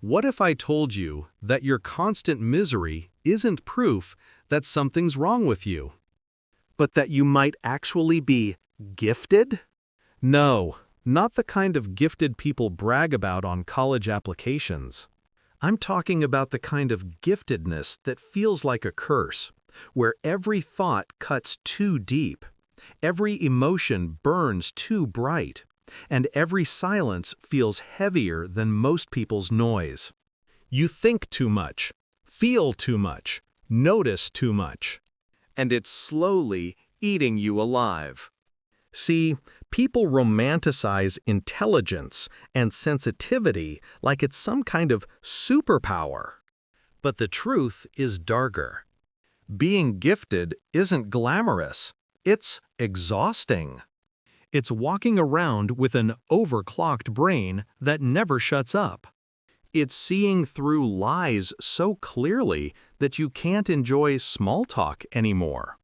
What if I told you that your constant misery isn't proof that something's wrong with you, but that you might actually be gifted? No, not the kind of gifted people brag about on college applications. I'm talking about the kind of giftedness that feels like a curse, where every thought cuts too deep, every emotion burns too bright, and every silence feels heavier than most people's noise. You think too much, feel too much, notice too much, and it's slowly eating you alive. See, people romanticize intelligence and sensitivity like it's some kind of superpower. But the truth is darker. Being gifted isn't glamorous, it's exhausting. It's walking around with an overclocked brain that never shuts up. It's seeing through lies so clearly that you can't enjoy small talk anymore.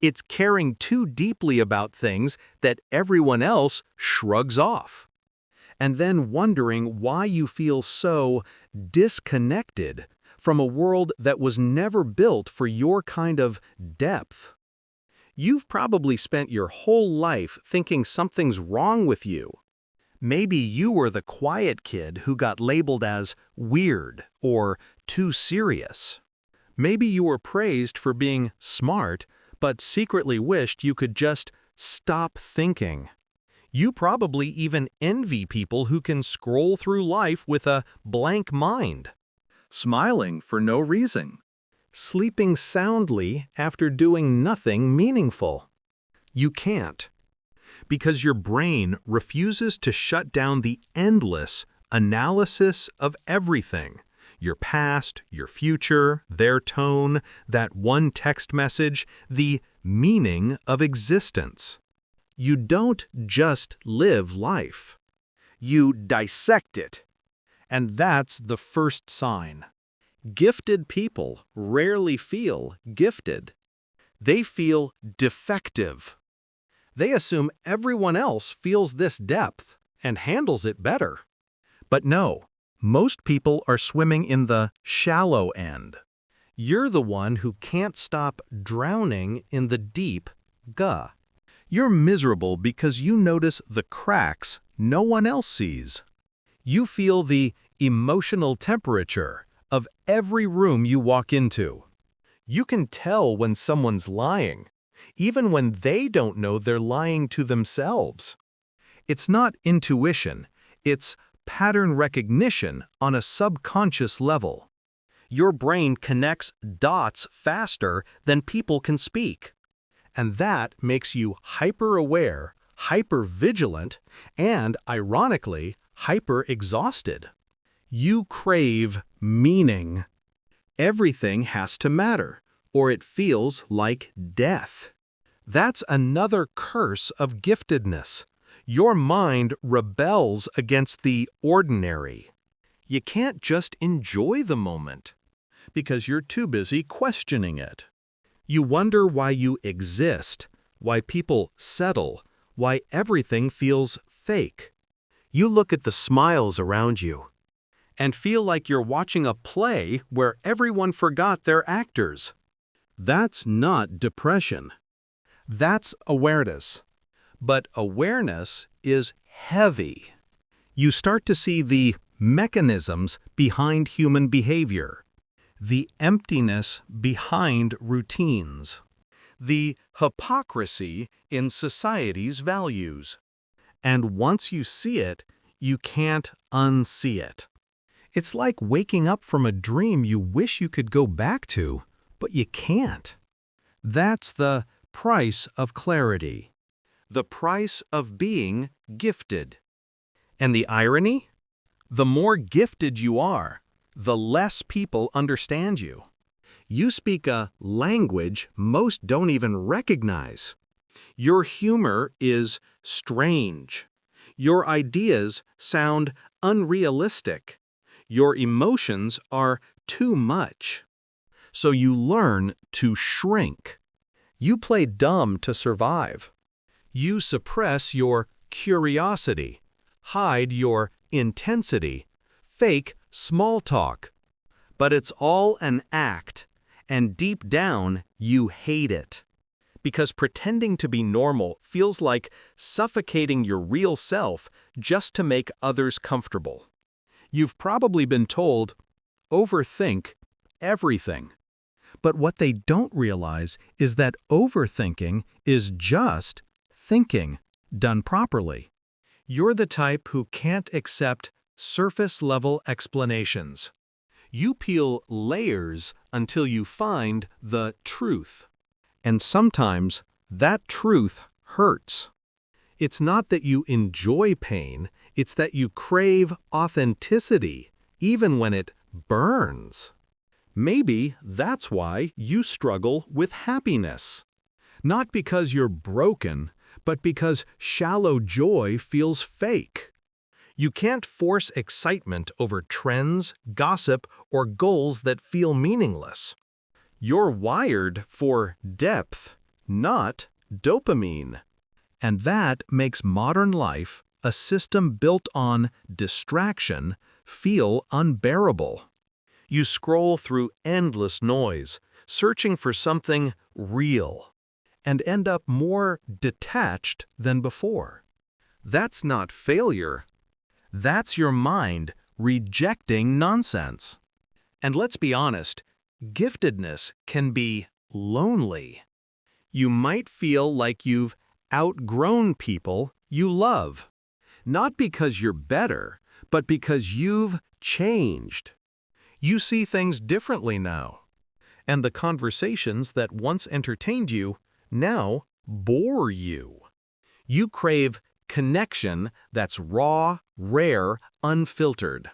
It's caring too deeply about things that everyone else shrugs off. And then wondering why you feel so disconnected from a world that was never built for your kind of depth. You've probably spent your whole life thinking something's wrong with you. Maybe you were the quiet kid who got labeled as weird or too serious. Maybe you were praised for being smart, but secretly wished you could just stop thinking. You probably even envy people who can scroll through life with a blank mind, smiling for no reason, sleeping soundly after doing nothing meaningful. You can't, because your brain refuses to shut down the endless analysis of everything. Your past, your future, their tone, that one text message, the meaning of existence. You don't just live life. You dissect it. And that's the first sign. Gifted people rarely feel gifted. They feel defective. They assume everyone else feels this depth and handles it better. But no, most people are swimming in the shallow end. You're the one who can't stop drowning in the deep guh. You're miserable because you notice the cracks no one else sees. You feel the emotional temperature of every room you walk into. You can tell when someone's lying, even when they don't know they're lying to themselves. It's not intuition, it's pattern recognition on a subconscious level. Your brain connects dots faster than people can speak. And that makes you hyper-aware, hyper-vigilant, and, ironically, hyper-exhausted. You crave meaning. Everything has to matter, or it feels like death. That's another curse of giftedness. Your mind rebels against the ordinary. You can't just enjoy the moment, because you're too busy questioning it. You wonder why you exist, why people settle, why everything feels fake. You look at the smiles around you and feel like you're watching a play where everyone forgot their actors. That's not depression. That's awareness. But awareness is heavy. You start to see the mechanisms behind human behavior, the emptiness behind routines, the hypocrisy in society's values. And once you see it, you can't unsee it. It's like waking up from a dream you wish you could go back to, but you can't. That's the price of clarity. The price of being gifted. And the irony? The more gifted you are, the less people understand you. You speak a language most don't even recognize. Your humor is strange. Your ideas sound unrealistic. Your emotions are too much. So you learn to shrink. You play dumb to survive. You suppress your curiosity, hide your intensity, fake small talk. But it's all an act, and deep down, you hate it. Because pretending to be normal feels like suffocating your real self just to make others comfortable. You've probably been told, overthink everything. But what they don't realize is that overthinking is just thinking done properly. You're the type who can't accept surface-level explanations. You peel layers until you find the truth. And sometimes that truth hurts. It's not that you enjoy pain, it's that you crave authenticity, even when it burns. Maybe that's why you struggle with happiness. Not because you're broken, but because shallow joy feels fake. You can't force excitement over trends, gossip, or goals that feel meaningless. You're wired for depth, not dopamine. And that makes modern life, a system built on distraction, feel unbearable. You scroll through endless noise, searching for something real, and end up more detached than before. That's not failure. That's your mind rejecting nonsense. And let's be honest, giftedness can be lonely. You might feel like you've outgrown people you love. Not because you're better, but because you've changed. You see things differently now. And the conversations that once entertained you now bore you. You crave connection that's raw, rare, unfiltered.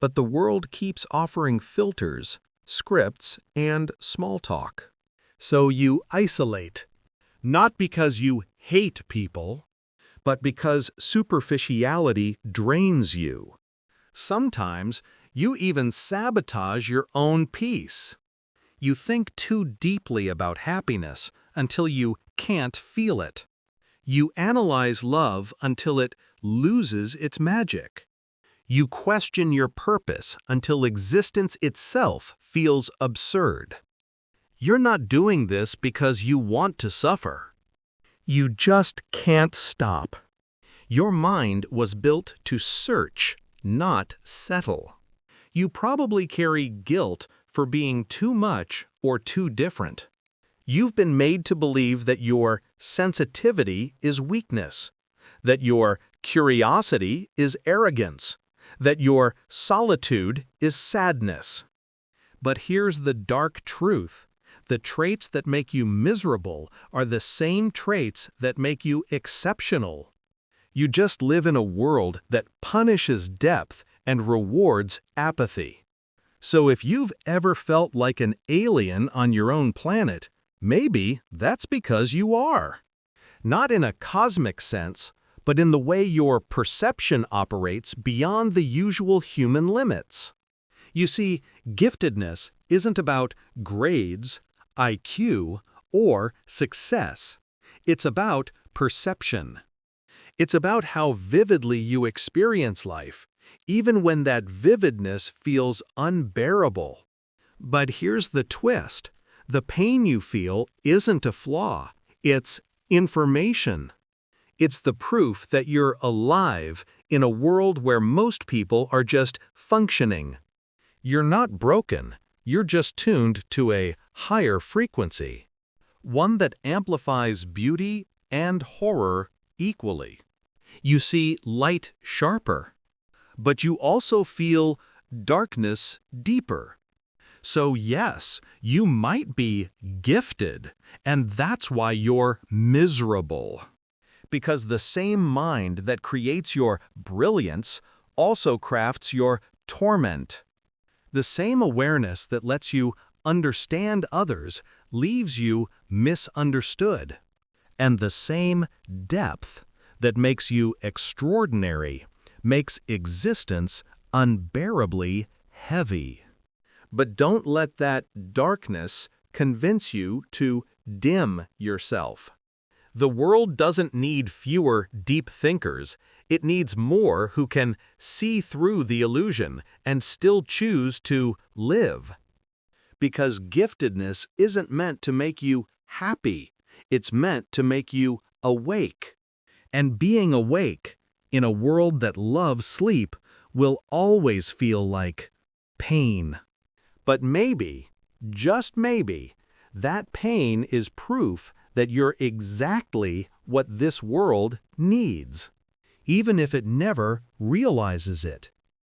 But the world keeps offering filters, scripts, and small talk. So you isolate. Not because you hate people, but because superficiality drains you. Sometimes you even sabotage your own peace. You think too deeply about happiness until you can't feel it. You analyze love until it loses its magic. You question your purpose until existence itself feels absurd. You're not doing this because you want to suffer. You just can't stop. Your mind was built to search, not settle. You probably carry guilt for being too much or too different. You've been made to believe that your sensitivity is weakness, that your curiosity is arrogance, that your solitude is sadness. But here's the dark truth. The traits that make you miserable are the same traits that make you exceptional. You just live in a world that punishes depth and rewards apathy. So if you've ever felt like an alien on your own planet, maybe that's because you are. Not in a cosmic sense, but in the way your perception operates beyond the usual human limits. You see, giftedness isn't about grades, IQ, or success. It's about perception. It's about how vividly you experience life, even when that vividness feels unbearable. But here's the twist. The pain you feel isn't a flaw. It's information. It's the proof that you're alive in a world where most people are just functioning. You're not broken. You're just tuned to a higher frequency. One that amplifies beauty and horror equally. You see light sharper, but you also feel darkness deeper. So yes, you might be gifted, and that's why you're miserable. Because the same mind that creates your brilliance also crafts your torment. The same awareness that lets you understand others leaves you misunderstood. And the same depth that makes you extraordinary makes existence unbearably heavy. But don't let that darkness convince you to dim yourself. The world doesn't need fewer deep thinkers. It needs more who can see through the illusion and still choose to live. Because giftedness isn't meant to make you happy. It's meant to make you awake. And being awake, in a world that loves sleep, will always feel like pain. But maybe, just maybe, that pain is proof that you're exactly what this world needs, even if it never realizes it.